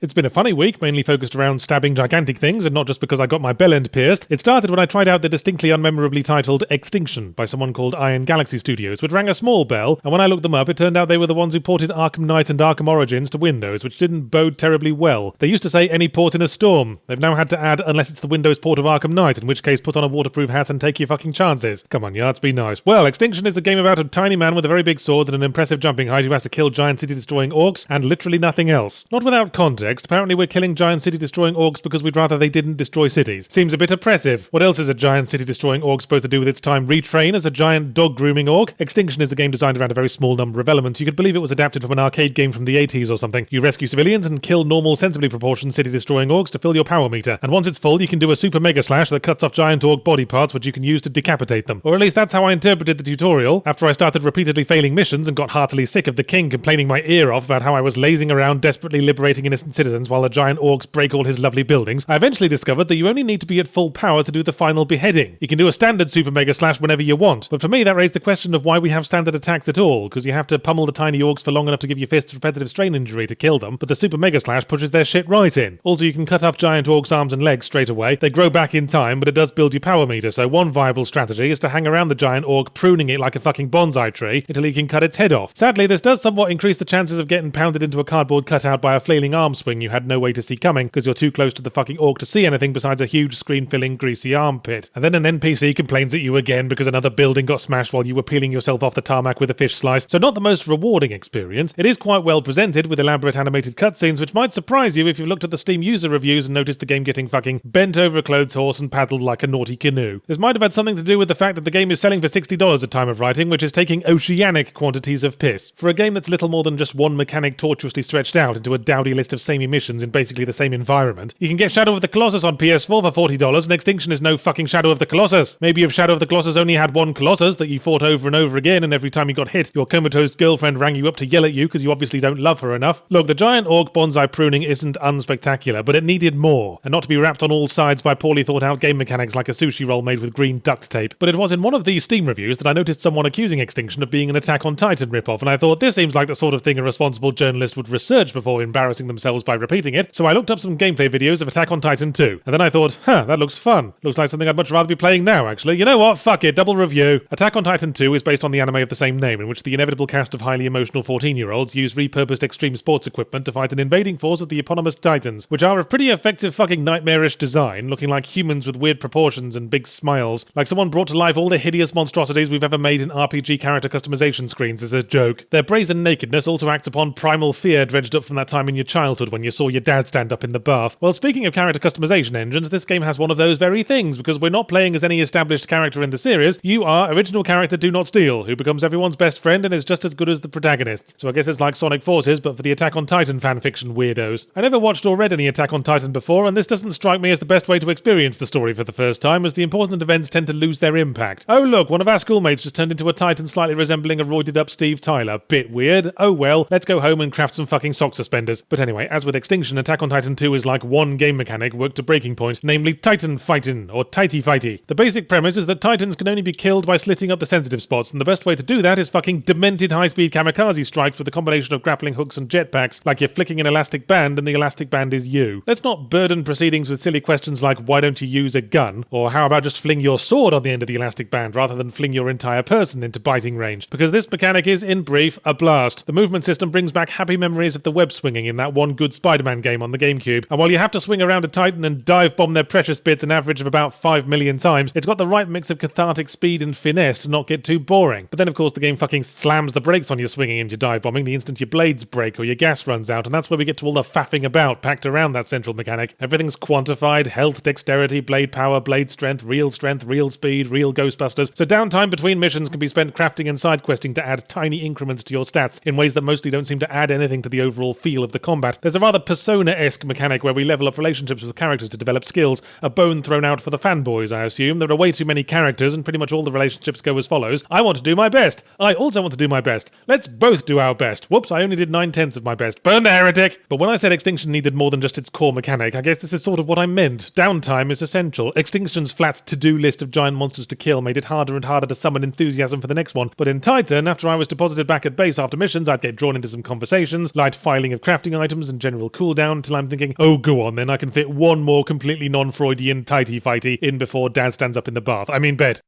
It's been a funny week, mainly focused around stabbing gigantic things, and not just because I got my bell end pierced. It started when I tried out the distinctly unmemorably titled Extinction by someone called Iron Galaxy Studios, which rang a small bell, and when I looked them up, it turned out they were the ones who ported Arkham Knight and Arkham Origins to Windows, which didn't bode terribly well. They used to say any port in a storm. They've now had to add unless it's the Windows port of Arkham Knight, in which case put on a waterproof hat and take your fucking chances. Come on, yards, be nice. Well, Extinction is a game about a tiny man with a very big sword and an impressive jumping height who has to kill giant city-destroying orcs, and literally nothing else. Not without context, apparently we're killing giant city-destroying orcs because we'd rather they didn't destroy cities. Seems a bit oppressive. What else is a giant city-destroying orc supposed to do with its time? Retrain as a giant dog-grooming orc? Extinction is a game designed around a very small number of elements. You could believe it was adapted from an arcade game from the 80s or something. You rescue civilians and kill normal, sensibly proportioned city-destroying orcs to fill your power meter. And once it's full, you can do a super mega slash that cuts off giant orc body parts which you can use to decapitate them. Or at least that's how I interpreted the tutorial, after I started repeatedly failing missions and got heartily sick of the king complaining my ear off about how I was lazing around desperately liberating innocent citizens while the giant orcs break all his lovely buildings. I eventually discovered that you only need to be at full power to do the final beheading. You can do a standard super mega slash whenever you want, but for me that raised the question of why we have standard attacks at all, because you have to pummel the tiny orcs for long enough to give your fists repetitive strain injury to kill them, but the super mega slash pushes their shit right in. Also, you can cut off giant orcs' arms and legs straight away. They grow back in time, but it does build your power meter, so one viable strategy is to hang around the giant orc, pruning it like a fucking bonsai tree until you can cut its head off. Sadly, this does somewhat increase the chances of getting pounded into a cardboard cutout by a flailing arm swing you had no way to see coming, because you're too close to the fucking orc to see anything besides a huge screen-filling greasy armpit. And then an NPC complains at you again because another building got smashed while you were peeling yourself off the tarmac with a fish slice. So not the most rewarding experience. It is quite well presented with elaborate animated cutscenes, which might surprise you if you've looked at the Steam user reviews and noticed the game getting fucking bent over a clothes horse and paddled like a naughty canoe. This might have had something to do with the fact that the game is selling for $60 at time of writing, which is taking oceanic quantities of piss. For a game that's little more than just one mechanic tortuously stretched out into a dowdy list of samey missions in basically the same environment, you can get Shadow of the Colossus on PS4 for $40, and Extinction is no fucking Shadow of the Colossus. Maybe if Shadow of the Colossus only had one Colossus that you fought over and over again, and every time you got hit, your comatose girlfriend rang you up to yell at you because you obviously don't love her enough. Look, the giant orc bonsai pruning isn't unspectacular, but it needed more, and not to be wrapped on all sides by poorly thought out game mechanics like a sushi roll made with green duct tape. But it was in one of these Steam reviews that I noticed someone accusing Extinction of being an Attack on Titan ripoff, and I thought this seems like the sort of thing a responsible journalist would research before embarrassing themselves by repeating it, so I looked up some gameplay videos of Attack on Titan 2, and then I thought, that looks fun. Looks like something I'd much rather be playing now, actually. You know what? Fuck it, double review. Attack on Titan 2 is based on the anime of the same name, in which the inevitable cast of highly emotional 14-year-olds use repurposed extreme sports equipment to fight an invading force of the eponymous Titans, which are of pretty effective fucking nightmarish design, looking like humans with weird proportions and big smiles, like someone brought to life all the hideous monstrosities we've ever made in RPG character customization screens as a joke. Their brazen nakedness also acts upon primal fear dredged up from that time in your childhood when you saw your dad stand up in the bath. Well, speaking of character customization engines, this game has one of those very things, because we're not playing as any established character in the series. You are original character Do Not Steal, who becomes everyone's best friend and is just as good as the protagonist. So I guess it's like Sonic Forces, but for the Attack on Titan fanfiction weirdos. I never watched or read any Attack on Titan before, and this doesn't strike me as the best way to experience the story for the first time, as the important events tend to lose their impact. Oh look, one of our schoolmates just turned into a Titan slightly resembling a roided up Steve Tyler. Bit weird. Oh well, let's go home and craft some fucking sock suspenders. But anyway, as with Extinction, Attack on Titan 2 is like one game mechanic worked to breaking point, namely Titan fighting, or Tighty fighty. The basic premise is that Titans can only be killed by slitting up the sensitive spots, and the best way to do that is fucking demented high-speed kamikaze strikes with a combination of grappling hooks and jetpacks, like you're flicking an elastic band and the elastic band is you. Let's not burden proceedings with silly questions like why don't you use a gun, or how about just fling your sword on the end of the elastic band rather than fling your entire person into biting range, because this mechanic is, in brief, a blast. The movement system brings back happy memories of the web swinging in that one good Spider-Man game on the GameCube, and while you have to swing around a Titan and dive bomb their precious bits an average of about 5 million times, it's got the right mix of cathartic speed and finesse to not get too boring. But then of course the game fucking slams the brakes on your swinging and your dive bombing the instant your blades break or your gas runs out, and that's where we get to all the faffing about packed around that central mechanic. Everything's quantified: health, dexterity, blade power, blade strength, real speed, real Ghostbusters. So downtime between missions can be spent crafting and side questing to add tiny increments to your stats in ways that mostly don't seem to add anything to the overall feel of the combat. There's a rather Persona-esque mechanic where we level up relationships with characters to develop skills, a bone thrown out for the fanboys, I assume. There are way too many characters and pretty much all the relationships go as follows. I want to do my best. I also want to do my best. Let's both do our best. Whoops, I only did 9/10 of my best. Burn the heretic! But when I said Extinction needed more than just its core mechanic, I guess this is sort of what I meant. Downtime is essential. Extinction's flat to-do list of giant monsters to kill made it harder and harder to summon enthusiasm for the next one. But in Titan, after I was deposited back at base after missions, I'd get drawn into some conversations, light filing of crafting items and general cool down till I'm thinking, oh, go on then, I can fit one more completely non-Freudian tighty-fighty in before Dad stands up in the bath. I mean bed.